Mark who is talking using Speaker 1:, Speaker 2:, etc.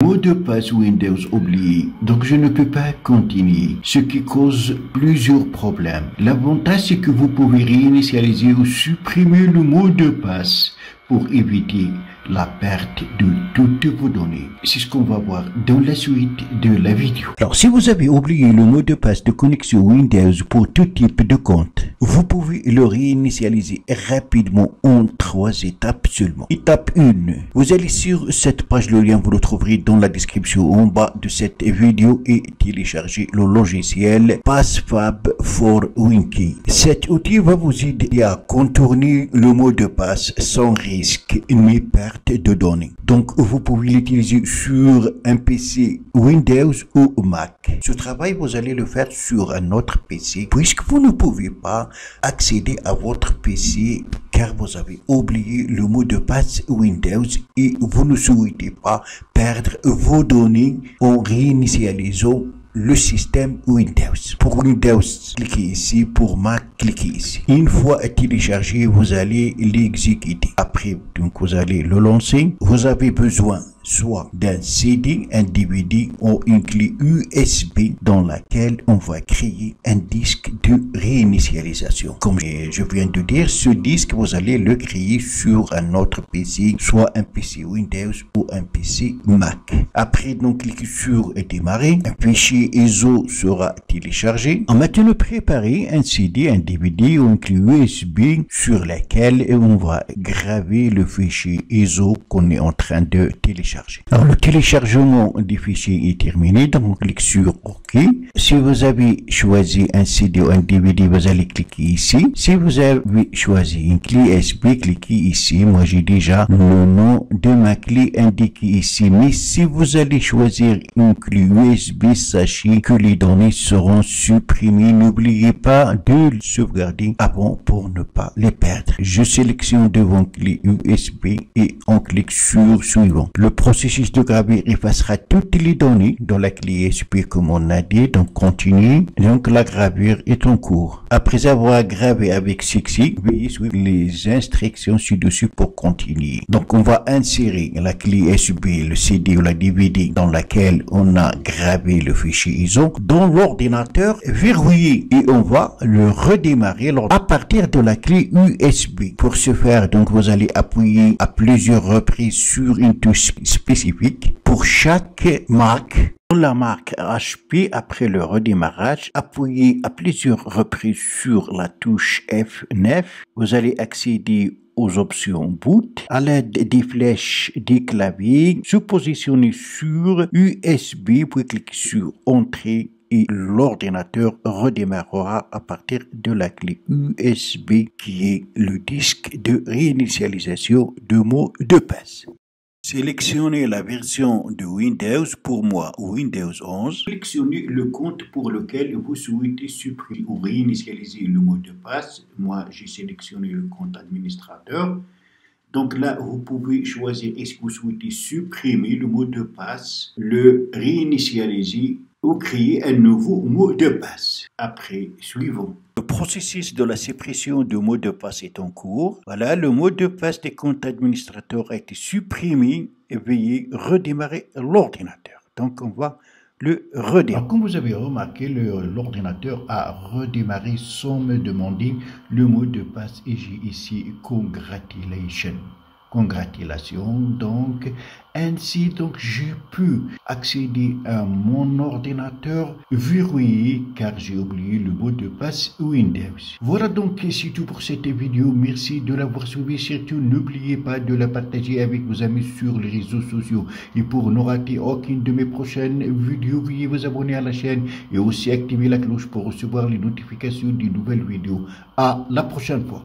Speaker 1: Mot de passe Windows oublié, donc je ne peux pas continuer, ce qui cause plusieurs problèmes. L'avantage c'est que vous pouvez réinitialiser ou supprimer le mot de passe pour éviter la perte de toutes vos données. C'est ce qu'on va voir dans la suite de la vidéo. Alors, si vous avez oublié le mot de passe de connexion Windows pour tout type de compte, vous pouvez le réinitialiser rapidement en 3 étapes seulement. Étape 1. Vous allez sur cette page, le lien vous le trouverez dans la description en bas de cette vidéo et téléchargez le logiciel PassFab for WinKey. Cet outil va vous aider à contourner le mot de passe sans risque ni perte de données. Donc, vous pouvez l'utiliser sur un PC Windows ou Mac. Ce travail, vous allez le faire sur un autre PC puisque vous ne pouvez pas accéder à votre PC car vous avez oublié le mot de passe Windows et vous ne souhaitez pas perdre vos données en réinitialisant le système Windows. Pour Windows, cliquez ici. Pour Mac, cliquez ici. Une fois téléchargé, vous allez l'exécuter. Après, donc, vous allez le lancer. Vous avez besoin soit d'un CD, un DVD ou une clé USB dans laquelle on va créer un disque de réinitialisation. Comme je viens de dire, ce disque, vous allez le créer sur un autre PC, soit un PC Windows ou un PC Mac. Après, donc, cliquez sur démarrer. Un fichier ISO sera téléchargé. Maintenant, préparez un CD, un DVD ou une clé USB sur laquelle on va graver le fichier ISO qu'on est en train de télécharger. Alors, le téléchargement du fichier est terminé, donc on clique sur OK. Si vous avez choisi un CD ou un DVD, vous allez cliquer ici. Si vous avez choisi une clé USB, cliquez ici. Moi, j'ai déjà le nom de ma clé indiqué ici. Mais si vous allez choisir une clé USB, sachez que les données seront supprimées. N'oubliez pas de le sauvegarder avant pour ne pas les perdre. Je sélectionne devant clé USB et on clique sur suivant. Le processus de gravure effacera toutes les données dans la clé USB comme on a dit, donc continue. Donc la gravure est en cours. Après avoir gravé avec succès, veuillez suivre les instructions ci-dessus pour continuer. Donc on va insérer la clé USB, le CD ou la DVD dans laquelle on a gravé le fichier ISO dans l'ordinateur verrouillé et on va le redémarrer à partir de la clé USB. Pour ce faire, donc vous allez appuyer à plusieurs reprises sur une touche spécifique pour chaque marque. Pour la marque HP, après le redémarrage, appuyez à plusieurs reprises sur la touche F9. Vous allez accéder aux options boot à l'aide des flèches des claviers. Se positionner sur USB, puis cliquer sur entrée et l'ordinateur redémarrera à partir de la clé USB qui est le disque de réinitialisation de mot de passe. Sélectionnez la version de Windows, pour moi Windows 11. Sélectionnez le compte pour lequel vous souhaitez supprimer ou réinitialiser le mot de passe. Moi, j'ai sélectionné le compte administrateur. Donc là, vous pouvez choisir est-ce que vous souhaitez supprimer le mot de passe, le réinitialiser ou créer un nouveau mot de passe. Après, suivant. Le processus de la suppression du mot de passe est en cours. Voilà, le mot de passe des comptes administrateurs a été supprimé et veuillez redémarrer l'ordinateur. Donc, on va le redémarrer. Alors, comme vous avez remarqué, l'ordinateur a redémarré sans me demander le mot de passe et j'ai ici congratulations. Congratulations, donc ainsi j'ai pu accéder à mon ordinateur verrouillé car j'ai oublié le mot de passe Windows. Voilà donc c'est tout pour cette vidéo. Merci de l'avoir suivi. Surtout n'oubliez pas de la partager avec vos amis sur les réseaux sociaux et pour ne rater aucune de mes prochaines vidéos, veuillez vous abonner à la chaîne et aussi activer la cloche pour recevoir les notifications des nouvelles vidéos. À la prochaine fois.